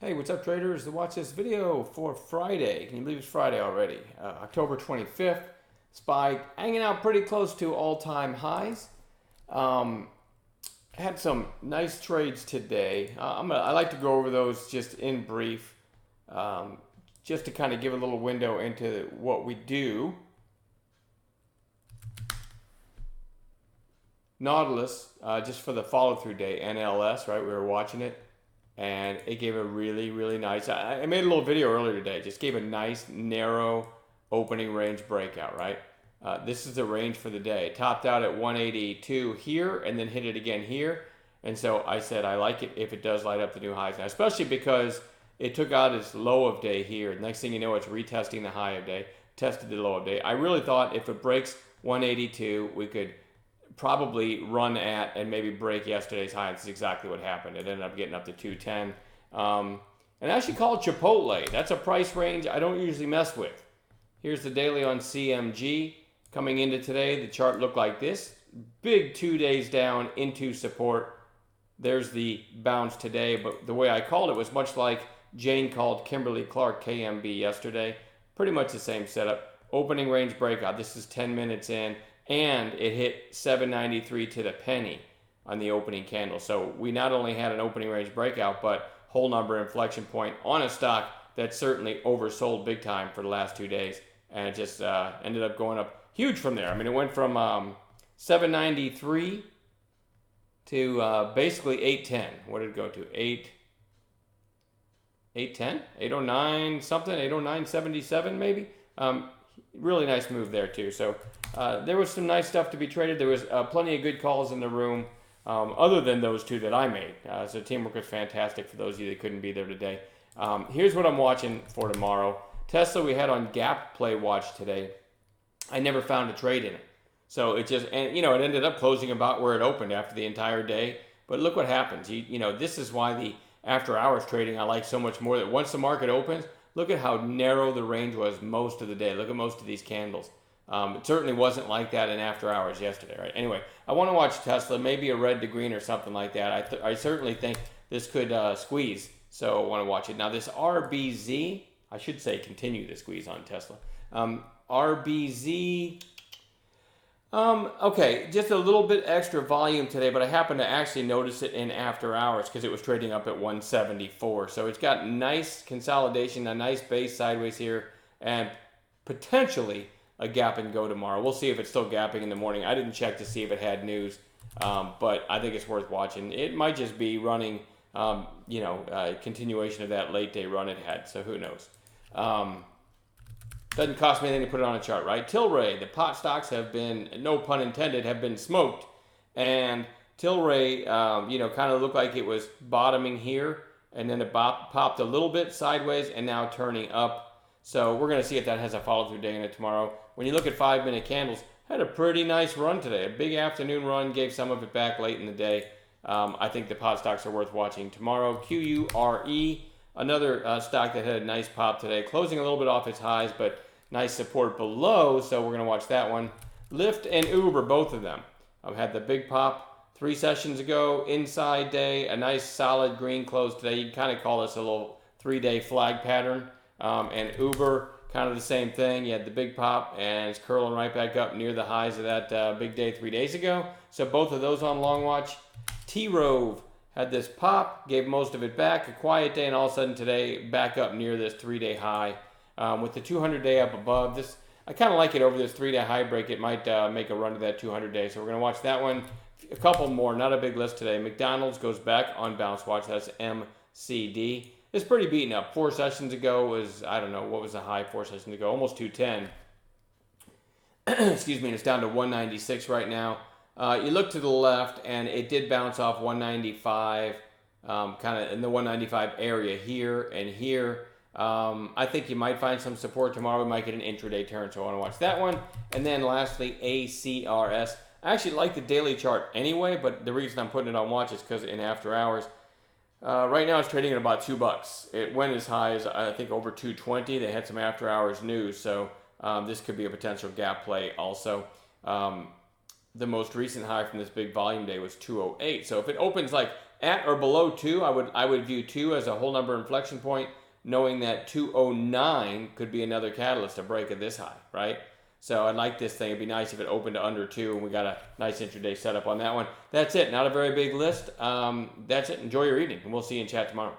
Hey, what's up, traders? Watch this video for Friday. Can you believe it's Friday already? October 25th. SPY hanging out pretty close to all-time highs. Um, Had some nice trades today. I like to go over those just in brief, um, just to kind of give a little window into what we do. Nautilus, just for the follow-through day, NLS, right? We were watching it, and it gave a really, really nice. I made a little video earlier today. Just gave a nice, narrow opening range breakout, right? This is the range for the day. Topped out at 182 here, and then hit it again here. And so I said I like it if it does light up the new highs now, especially because it took out its low of day here. Next thing you know, it's retesting the high of day, tested the low of day. I really thought if it breaks 182, we could probably run at and maybe break yesterday's high. That's exactly what happened. It ended up getting up to 210. And actually called Chipotle. That's a price range I don't usually mess with. Here's the daily on CMG. Coming into today, the chart looked like this. Big 2 days down into support. There's the bounce today, but the way I called it was much like Jane called Kimberly Clark KMB yesterday. Pretty much the same setup. Opening range breakout. This is 10 minutes in, and it hit 793 to the penny on the opening candle. So we not only had an opening range breakout, but whole number inflection point on a stock that certainly oversold big time for the last 2 days, and it just ended up going up huge from there. I mean, it went from 793 to basically 810. What did it go to? 810, 809 something, 809.77 maybe. Really nice move there too. So there was some nice stuff to be traded. There was plenty of good calls in the room, other than those two that I made. So teamwork was fantastic for those of you that couldn't be there today. Here's what I'm watching for tomorrow. Tesla we had on Gap Play Watch today. I never found a trade in it. So it just, and it ended up closing about where it opened after the entire day. But look what happens. This is why the after hours trading I like so much more. That once the market opens, look at how narrow the range was most of the day. Look at most of these candles. It certainly wasn't like that in after hours yesterday, right? Anyway, I want to watch Tesla, maybe a red to green or something like that. I certainly think this could squeeze, so I want to watch it. Now this RBZ, I should say continue to squeeze on Tesla. RBZ, okay, just a little bit extra volume today, but I happened to actually notice it in after hours because it was trading up at 174. So it's got nice consolidation, a nice base sideways here, and potentially a gap and go tomorrow. We'll see if it's still gapping in the morning. I didn't check to see if it had news, but I think it's worth watching. It might just be running, continuation of that late day run it had, so who knows. Doesn't cost me anything to put it on a chart, right? Tilray, the pot stocks have been, no pun intended, have been smoked. And Tilray, kind of looked like it was bottoming here, and then it popped a little bit sideways and now turning up. So we're going to see if that has a follow-through day in it tomorrow. When you look at 5-minute candles, had a pretty nice run today. A big afternoon run, gave some of it back late in the day. I think the pot stocks are worth watching tomorrow. QURE, another stock that had a nice pop today, closing a little bit off its highs, but nice support below, so we're going to watch that one. Lyft and Uber, both of them, had the big pop 3 sessions ago, inside day, a nice solid green close today. You can kind of call this a little 3-day flag pattern. And Uber, kind of the same thing. You had the big pop, and it's curling right back up near the highs of that big day 3 days ago. So both of those on long watch. T-Rove had this pop, gave most of it back, a quiet day, and all of a sudden today back up near this 3-day high. With the 200-day up above, this I kind of like it over this 3-day high break. It might make a run to that 200-day. So we're going to watch that one. A couple more, not a big list today. McDonald's goes back on bounce watch. That's MCD. It's pretty beaten up. 4 sessions ago was, I don't know, what was the high 4 sessions ago? Almost 210. Excuse me, and it's down to 196 right now. You look to the left, and it did bounce off 195, kind of in the 195 area here and here. I think you might find some support tomorrow. We might get an intraday turn, so I want to watch that one. And then lastly, ACRS. I actually like the daily chart anyway, but the reason I'm putting it on watch is because in after hours, right now it's trading at about $2. It went as high as I think over 220. They had some after hours news, so this could be a potential gap play also. The most recent high from this big volume day was 208. So if it opens like at or below 2, I would view 2 as a whole number inflection point, knowing that 209 could be another catalyst to break at this high, right? So I like this thing. It'd be nice if it opened to under 2, and we got a nice intraday setup on that one. That's it. Not a very big list. That's it. Enjoy your evening, and we'll see you in chat tomorrow.